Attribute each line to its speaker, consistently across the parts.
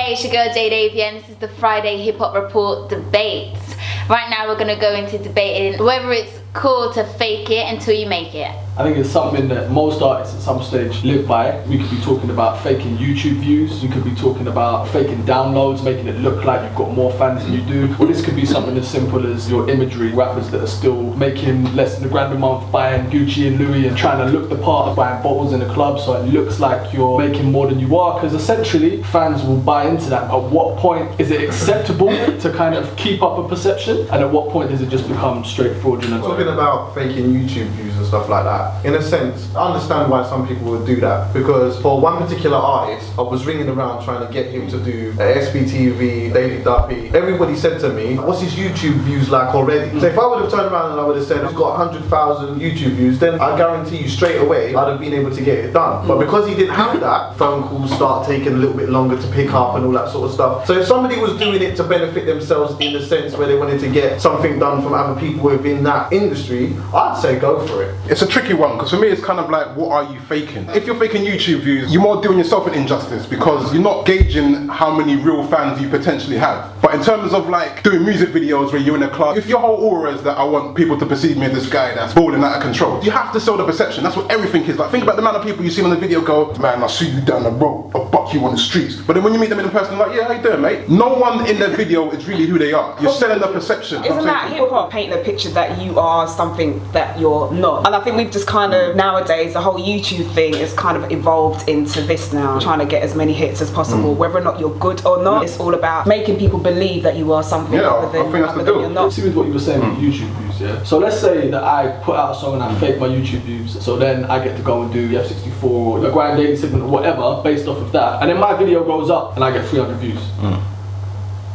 Speaker 1: Hey, it's your girl Jade Avian. This is the Friday Hip Hop Report debates. Right now we're gonna go into debating whether it's cool to fake it until you make it.
Speaker 2: I think it's something that most artists at some stage live by. We could be talking about faking YouTube views. We could be talking about faking downloads, making it look like you've got more fans than you do. Or this could be something as simple as your imagery. Rappers that are still making less than $1,000 a month buying Gucci and Louis and trying to look the part of buying bottles in a club so it looks like you're making more than you are. Because essentially, fans will buy into that. At what point is it acceptable to kind of keep up a perception? And at what point does it just become straight fraudulent?
Speaker 3: Talking about faking YouTube views and stuff like that. In a sense, I understand why some people would do that, because for one particular artist, I was ringing around trying to get him to do a SBTV, Daily Duppy. Everybody said to me, what's his YouTube views like already? So if I would have turned around and I would have said, I've got 100,000 YouTube views, then I guarantee you straight away, I'd have been able to get it done. But because he didn't have that, phone calls start taking a little bit longer to pick up and all that sort of stuff. So if somebody was doing it to benefit themselves in the sense where they wanted to get something done from other people within that industry, I'd say go for it.
Speaker 4: It's a tricky one, because for me it's kind of like, what are you faking? If you're faking YouTube views, you're more doing yourself an injustice, because you're not gauging how many real fans you potentially have. But in terms of like doing music videos where you're in a club, if your whole aura is that I want people to perceive me as this guy that's balling out of control, you have to sell the perception. That's what everything is. Like, think about the amount of people you see on the video go, man, I'll see you down the road, I'll buck you on the streets. But then when you meet them in person, like, yeah, how you doing, mate? No one in the video is really who they are. You're selling the perception.
Speaker 5: Isn't that hip hop painting a picture that you are something that you're not? And I think we've just kind of, nowadays, the whole YouTube thing is kind of evolved into this now, trying to get as many hits as possible. Whether or not you're good or not, it's all about making people believe that you are something other than you're not.
Speaker 2: See with what you were saying with YouTube views, yeah? So let's say that I put out a song and I fake my YouTube views, so then I get to go and do the F64 or the Grind Daily segment or whatever based off of that, and then my video goes up and I get 300 views.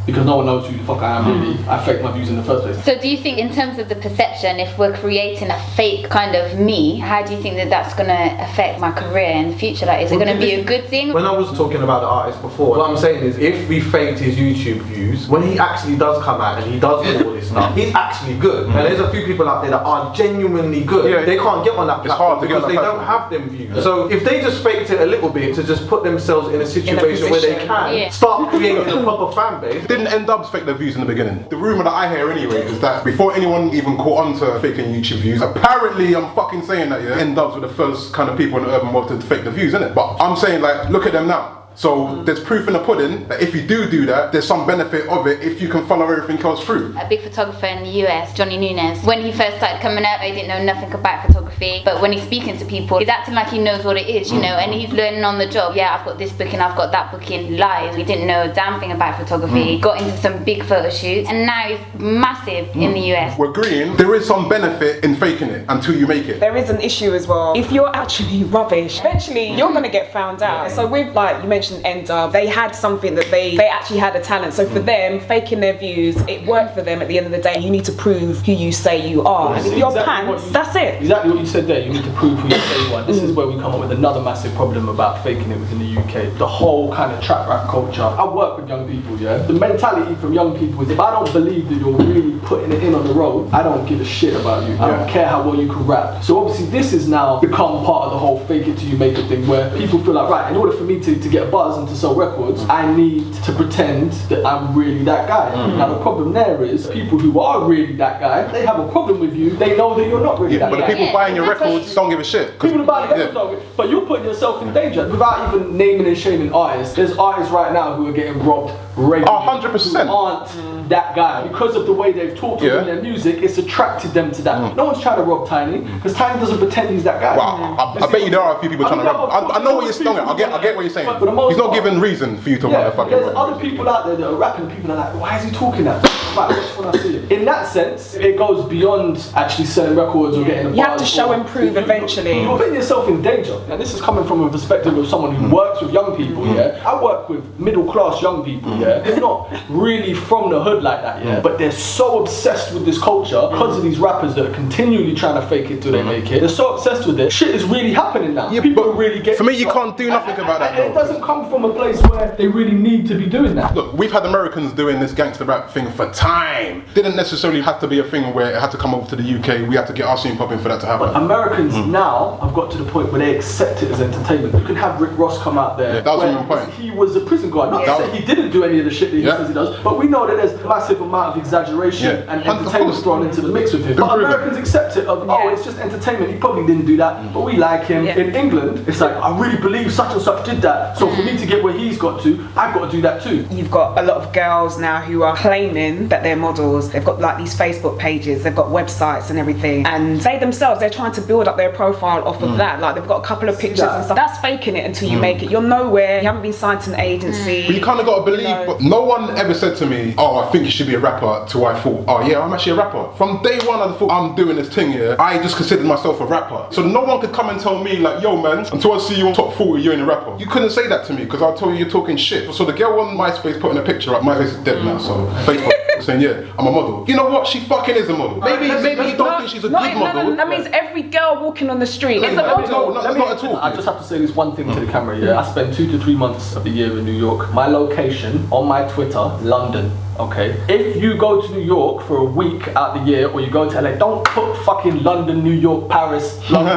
Speaker 2: Because no one knows who the fuck I am really. I faked my views in the first place.
Speaker 1: So do you think in terms of the perception, if we're creating a fake kind of me, how do you think that that's going to affect my career in the future? Like, is it going to be a good thing?
Speaker 3: When I was talking about the artist before, what I'm saying is, if we faked his YouTube views, when he actually does come out and he does do all this stuff, he's actually good. And there's a few people out there that are genuinely good.
Speaker 4: Yeah.
Speaker 3: They can't get on that platform because they don't have them views. So if they just faked it a little bit to just put themselves in a situation where they can start creating a proper fan base.
Speaker 4: Didn't N-Dubs fake their views in the beginning? The rumour that I hear anyway is that before anyone even caught on to faking YouTube views, apparently, I'm fucking saying that, yeah, N-Dubs were the first kind of people in the urban world to fake the views, innit? But I'm saying, like, look at them now. So there's proof in the pudding that if you do that, there's some benefit of it if you can follow everything else through.
Speaker 1: A big photographer in the US, Johnny Nunes, when he first started coming out, he didn't know nothing about photography, but when he's speaking to people, he's acting like he knows what it is, you know, and he's learning on the job. Yeah, I've got this booking, I've got that booking, live. He didn't know a damn thing about photography, got into some big photo shoots, and now he's massive in the US.
Speaker 4: We're agreeing, there is some benefit in faking it until you make it.
Speaker 5: There is an issue as well. If you're actually rubbish, eventually you're going to get found out. So with, like, you mentioned N-Dub, they had something that they actually had a talent. So for them, faking their views, it worked for them. At the end of the day, you need to prove who you say you are. And if you're pants, that's it.
Speaker 2: Exactly what you said there, you need to prove who you say you are. This is where we come up with another massive problem about faking it within the UK. The whole kind of trap rap culture. I work with young people, yeah? The mentality from young people is, if I don't believe that you're really putting it in on the road, I don't give a shit about you. I don't care how well you can rap. So obviously this has now become part of the whole fake it till you make it thing, where people feel like, right, in order for me to get a buzz and to sell records, I need to pretend that I'm really that guy. Now the problem there is, people who are really that guy, they have a problem with you, they know that you're not really that guy.
Speaker 4: But the people buying your records don't give a shit.
Speaker 2: People who buy the records don't, but you're putting yourself in danger. Without even naming and shaming artists, there's artists right now who are getting robbed regularly.
Speaker 4: 100%.
Speaker 2: Who aren't that guy. Because of the way they've talked in their music, it's attracted them to that. No one's trying to rob Tiny, because Tiny doesn't pretend he's that guy.
Speaker 4: Well, I bet you there are a few people trying to rob. I know what you're saying. I get what you're saying. He's not giving reason for you to want to fucking
Speaker 2: there's other people out there that are rapping, and people are like, why is he talking that? Right, just when I see it. In that sense, it goes beyond actually selling records or getting a buzz.
Speaker 5: You have to show and prove eventually.
Speaker 2: You're putting yourself in danger. Now this is coming from a perspective of someone who works with young people, yeah? I work with middle class young people, yeah? They're not really from the hood like that, yeah? But they're so obsessed with this culture because of these rappers that are continually trying to fake it till they make it. They're so obsessed with it. Shit is really happening now.
Speaker 4: Yeah,
Speaker 2: people are really getting...
Speaker 4: For me, you can't do nothing about that,
Speaker 2: and it doesn't come from a place where they really need to be doing that.
Speaker 4: Look, we've had Americans doing this gangster rap thing for time. Didn't necessarily have to be a thing where it had to come over to the UK. We had to get our scene popping for that to happen.
Speaker 2: But Americans now have got to the point where they accept it as entertainment. You could have Rick Ross come out there.
Speaker 4: Yeah, that was
Speaker 2: where
Speaker 4: my point.
Speaker 2: He was a prison guard. Not to say he didn't do any of the shit that he says he does, but we know that there's a massive amount of exaggeration and entertainment thrown into the mix with him. But Americans accept it of, oh, it's just entertainment. He probably didn't do that, but we like him. In England, it's like, I really believe such and such did that. So for me to get where he's got to, I've got to do that too.
Speaker 5: You've got a lot of girls now who are claiming that they're models. They've got like these Facebook pages, they've got websites and everything. And they themselves, they're trying to build up their profile off of that. Like they've got a couple of pictures and stuff. That's faking it until you make it. You're nowhere, you haven't been signed to an agency.
Speaker 4: But you kind of got to believe, but no one ever said to me, oh, I think you should be a rapper, till I thought, oh yeah, I'm actually a rapper. From day one, I thought, I'm doing this thing here. I just considered myself a rapper. So no one could come and tell me like, yo man, until I see you on top 40, you ain't a rapper. You couldn't say that to me, because I'll tell you you're talking shit. So the girl on MySpace putting a picture up, MySpace is dead now, so Facebook saying, yeah, I'm a model. You know what? She fucking is a model. Maybe you don't think she's a good model.
Speaker 5: That means every girl walking on the street is a
Speaker 4: No,
Speaker 5: model.
Speaker 4: not at all.
Speaker 2: I just have to say this one thing to the camera, yeah? I spend 2 to 3 months of the year in New York. My location on my Twitter, London, okay? If you go to New York for a week out the year, or you go to LA, don't put fucking London, New York, Paris, London.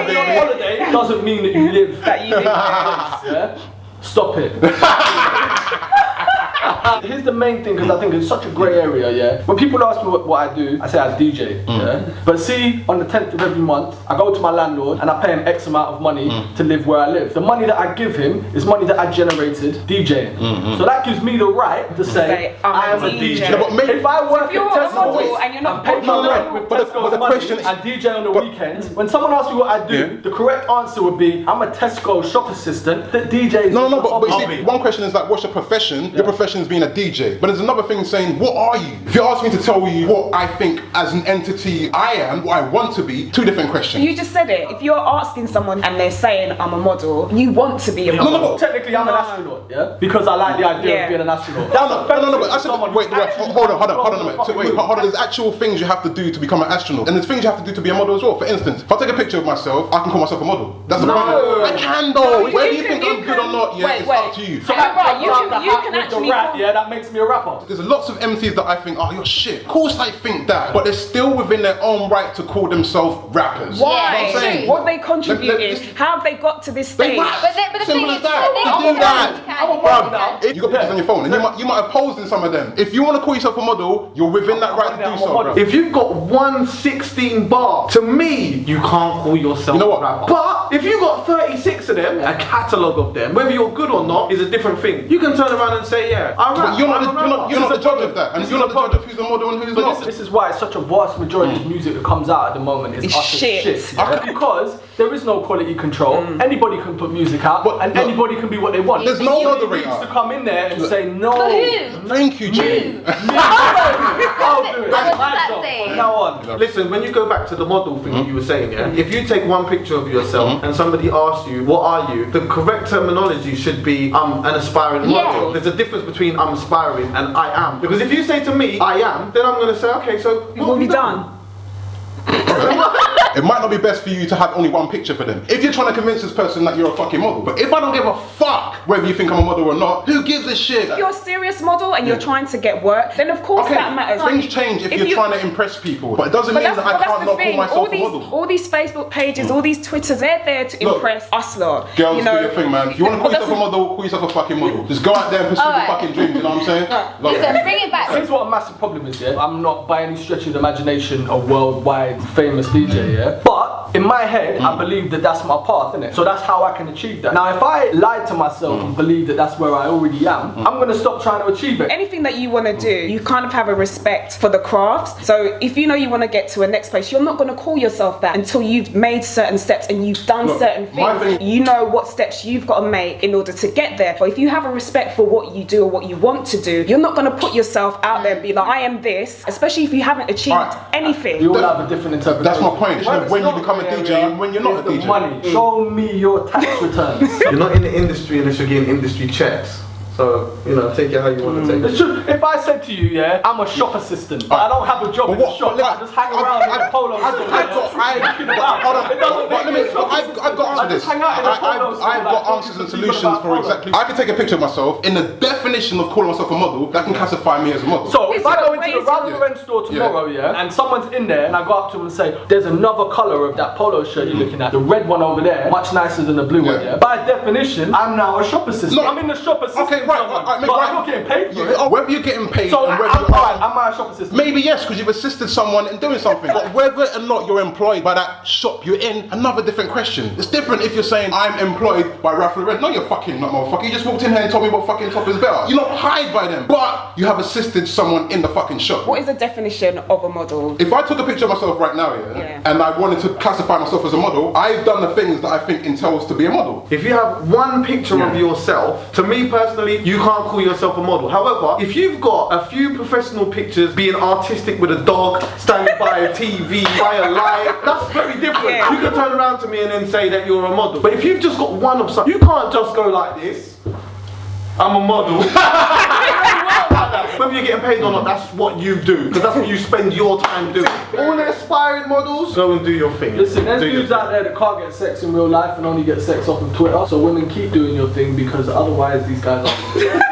Speaker 2: Being on holiday doesn't mean that you live
Speaker 5: That you live
Speaker 2: there. Yeah? Stop it. Here's the main thing, because I think it's such a grey area, yeah? When people ask me what I do, I say I DJ, yeah? But see, on the 10th of every month, I go to my landlord and I pay him X amount of money to live where I live. The money that I give him is money that I generated DJing. So that gives me the right to say, I am a DJ.
Speaker 4: No, but maybe,
Speaker 2: if I work
Speaker 5: if you're
Speaker 2: at
Speaker 5: a model
Speaker 2: Tesco
Speaker 5: and you're not
Speaker 2: and pay my rent with
Speaker 4: but the
Speaker 2: Tesco's
Speaker 4: question
Speaker 2: money
Speaker 4: is-
Speaker 2: and DJ on the weekends, when someone asks me what I do, the correct answer would be, I'm a Tesco shop assistant that DJs.
Speaker 4: No, but you see, one question is like, what's your profession? Your profession is being a DJ. But there's another thing saying, what are you? If you ask me to tell you what I think as an entity I am, what I want to be, two different questions.
Speaker 5: You just said it. If you're asking someone and they're saying I'm a model, you want to be a model.
Speaker 2: No, technically I'm an astronaut, yeah? Because I like the idea of being an astronaut.
Speaker 4: No, but I said, wait, hold on a minute. Hold on, there's actual things you have to do to become an astronaut. And there's things you have to do to be a model as well. For instance, if I take a picture of myself, I can call myself a model. That's the point. I can though. Whether you think I'm good or not, yeah, it's up to you.
Speaker 2: So
Speaker 5: right, you can
Speaker 2: with
Speaker 5: actually
Speaker 2: the rat, yeah, that makes me a rapper.
Speaker 4: There's lots of MCs that I think, oh, you're shit. Of course I think that, but they're still within their own right to call themselves rappers.
Speaker 5: Why?
Speaker 4: You know what I'm saying?
Speaker 5: What they contributed? How have they got to this
Speaker 4: They
Speaker 5: stage?
Speaker 4: rap.
Speaker 1: But the
Speaker 4: Simple
Speaker 1: thing
Speaker 4: as
Speaker 1: is,
Speaker 4: that.
Speaker 1: they
Speaker 4: You do that.
Speaker 2: I'm a model now.
Speaker 4: You got pictures on your phone, and you might have posed in some of them. If you want to call yourself a model, you're within that right to do so. Bro.
Speaker 3: If you've got 116 bar, to me, you can't call yourself
Speaker 4: You know what?
Speaker 3: a rapper. But if you've got 36 of them, a catalogue of them, whether you're good or not is a different thing. You can turn around and say, yeah, I rap.
Speaker 4: But you're not the judge of that, and
Speaker 2: This
Speaker 4: you're
Speaker 2: is
Speaker 4: not the judge of who's a model and who's
Speaker 2: But
Speaker 4: not.
Speaker 2: this is why it's such a vast majority of music that comes out at the moment is
Speaker 5: It's
Speaker 2: utter
Speaker 5: shit.
Speaker 2: yeah? Because there is no quality control. Anybody can put music out, and
Speaker 4: look,
Speaker 2: anybody can be what they want.
Speaker 4: there's no
Speaker 2: Somebody
Speaker 4: moderator.
Speaker 2: needs to come in there and say no.
Speaker 1: But who?
Speaker 4: Thank you, Jimmy.
Speaker 2: I'll do it.
Speaker 1: What does
Speaker 2: My
Speaker 1: that
Speaker 2: job.
Speaker 1: say?
Speaker 2: From now on.
Speaker 3: Listen, when you go back to the model thing that you were saying, yeah, if you take one picture of yourself and somebody asks you, what are you? The correct terminology should be, I'm an aspiring model. There's a difference between I'm aspiring and I am. Because if you say to me, I am, then I'm going to say, okay, so
Speaker 5: What have you done?
Speaker 4: It might not be best for you to have only one picture for them. If you're trying to convince this person that you're a fucking model, but if I don't give a fuck whether you think I'm a model or not, who gives a shit?
Speaker 5: If you're a serious model and you're trying to get work, then of course that matters.
Speaker 4: Things change if you're trying to impress people, but it doesn't mean that I can't not call myself a model.
Speaker 5: All these Facebook pages, all these Twitters, they're there to impress us lot.
Speaker 4: Girls,
Speaker 5: you know,
Speaker 4: do your thing, man. If you want to call yourself a model, call yourself a fucking model. Just go out there and pursue your fucking dreams, you know what I'm saying? Love
Speaker 1: Listen,
Speaker 4: it.
Speaker 1: bring it back.
Speaker 2: Here's what a massive problem is, yeah? I'm not by any stretch of the imagination a worldwide famous DJ, yeah? But in my head, I believe that that's my path, innit? So that's how I can achieve that. Now, if I lie to myself and believe that that's where I already am, I'm gonna stop trying to achieve it.
Speaker 5: anything that you want to do, you kind of have a respect for the crafts. So if you know you want to get to a next place, you're not going to call yourself that until you've made certain steps and you've done certain things. You know what steps you've got to make in order to get there. But if you have a respect for what you do or what you want to do, you're not going to put yourself out there and be like, I am this, especially if you haven't achieved anything.
Speaker 2: You all have a different interpretation.
Speaker 4: That's my point. It's when you become a DJ and when you're not a
Speaker 2: the
Speaker 4: DJ.
Speaker 2: money. Show me your tax returns.
Speaker 3: You're not in the industry unless you're getting industry checks. So, you know, take it how you want to take
Speaker 2: It's
Speaker 3: it.
Speaker 2: true. If I said to you, yeah, I'm a shop assistant, but I don't have a job in the shop, I just hang around in a polo store.
Speaker 4: I've got answers and solutions for exactly. I can take a picture of myself in the definition of calling myself a model that can classify me as a model.
Speaker 2: So if I go into the Ralph Lauren store tomorrow, and someone's in there, and I go up to them and say, "There's another colour of that polo shirt you're looking at, the red one over there, much nicer than the blue one." Yeah. By definition, I'm now a shop assistant.
Speaker 4: No.
Speaker 2: I'm in the shop assistant.
Speaker 4: Okay, right,
Speaker 2: but I'm not getting paid for it.
Speaker 4: Whether you're getting paid
Speaker 2: So
Speaker 4: and whether
Speaker 2: am
Speaker 4: you are,
Speaker 2: I a shop assistant?
Speaker 4: maybe yes, because you've assisted someone in doing something. But whether or not you're employed by that shop you're in, another different question. It's different if you're saying I'm employed by Ralph Lauren. No, you're fucking not, motherfucker. You just walked in here and told me what fucking top is better. You're not hired by them, but you have assisted someone in the fucking shop.
Speaker 5: What is the definition of a model?
Speaker 4: If I took a picture of myself right now, and I wanted to classify myself as a model, I've done the things that I think entails to be a model.
Speaker 3: If you have one picture of yourself, to me personally, you can't call yourself a model. However, if you've got a few professional pictures being artistic with a dog, standing by a TV, by a light, that's very different.
Speaker 5: Yeah.
Speaker 3: You can turn around to me and then say that you're a model. But if you've just got one of something, you can't just go like this. I'm a model. Whether you're getting paid or not, that's what you do. Because that's what you spend your time doing. All the aspiring models, go and do your thing.
Speaker 2: Listen, there's dudes out there that can't get sex in real life and only get sex off of Twitter. So women, keep doing your thing because otherwise these guys are.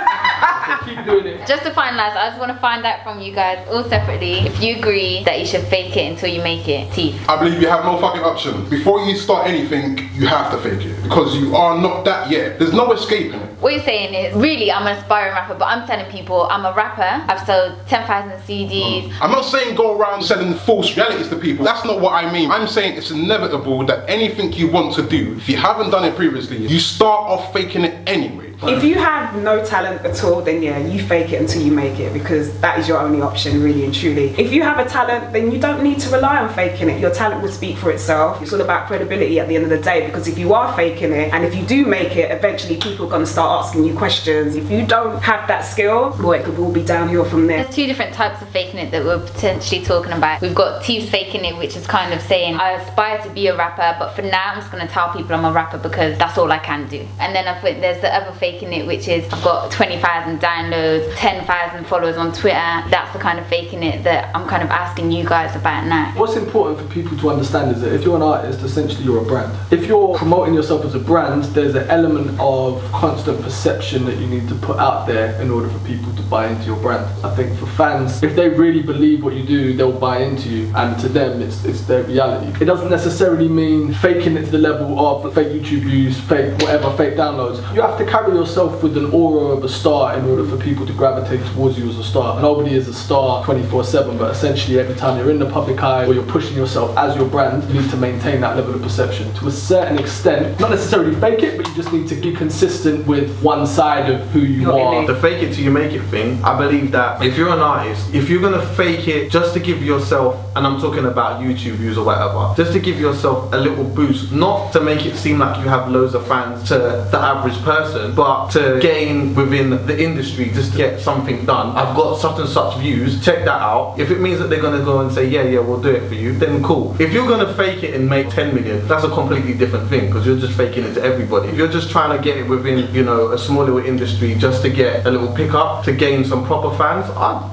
Speaker 2: Keep doing it.
Speaker 1: Just to finalise, I just want to find out from you guys all separately if you agree that you should fake it until you make it. Teeth.
Speaker 4: I believe you have no fucking option. Before you start anything, you have to fake it. Because you are not that yet. There's no escaping it.
Speaker 1: What you're saying is, really, I'm an aspiring rapper, but I'm telling people I'm a rapper. I've sold 10,000 CDs.
Speaker 4: I'm not saying go around selling false realities to people. That's not what I mean. I'm saying it's inevitable that anything you want to do, if you haven't done it previously, you start off faking it anyway.
Speaker 5: If you have no talent at all, then yeah, you fake it until you make it, because that is your only option, really and truly. If you have a talent, then you don't need to rely on faking it. Your talent will speak for itself. It's all about credibility at the end of the day, because if you are faking it, and if you do make it, eventually people are going to start asking you questions. If you don't have that skill, well, it could all be downhill from there.
Speaker 1: There's two different types of faking it that we're potentially talking about. We've got Teeth's faking it, which is kind of saying, I aspire to be a rapper, but for now I'm just going to tell people I'm a rapper because that's all I can do. And then I think there's the other faking it, which is I've got 20,000 downloads, 10,000 followers on Twitter. That's the kind of faking it that I'm kind of asking you guys about now.
Speaker 2: What's important for people to understand is that if you're an artist, essentially you're a brand. If you're promoting yourself as a brand, there's an element of constant perception that you need to put out there in order for people to buy into your brand. I think for fans, if they really believe what you do, they'll buy into you, and to them it's their reality. It doesn't necessarily mean faking it to the level of fake YouTube views, fake whatever, fake downloads. You have to carry yourself with an aura of a star in order for people to gravitate towards you as a star. Nobody is a star 24/7, but essentially every time you're in the public eye or you're pushing yourself as your brand, you need to maintain that level of perception to a certain extent. Not necessarily fake it, but you just need to be consistent with one side of who you are.
Speaker 3: The fake it till you make it thing, I believe that if you're an artist, if you're gonna fake it just to give yourself, and I'm talking about YouTube views or whatever, just to give yourself a little boost, not to make it seem like you have loads of fans to the average person, but to gain within the industry, just to get something done. I've got such and such views, check that out. If it means that they're gonna go and say, yeah, we'll do it for you, then cool. If you're gonna fake it and make 10 million, that's a completely different thing, because you're just faking it to everybody. If you're just trying to get it within, you know, a small little industry just to get a little pickup, to gain some proper fans, I'd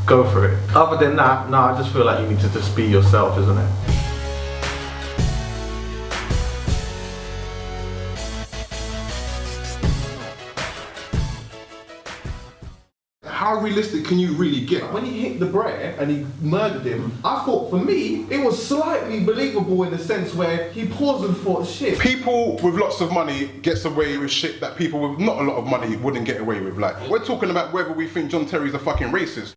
Speaker 3: go for it. Other than that, no, I just feel like you need to just be yourself, isn't it?
Speaker 4: How realistic can you really get?
Speaker 3: When he hit the Brer and he murdered him, I thought, for me, it was slightly believable in the sense where he paused and thought, shit.
Speaker 4: People with lots of money gets away with shit that people with not a lot of money wouldn't get away with. Like, we're talking about whether we think John Terry's a fucking racist.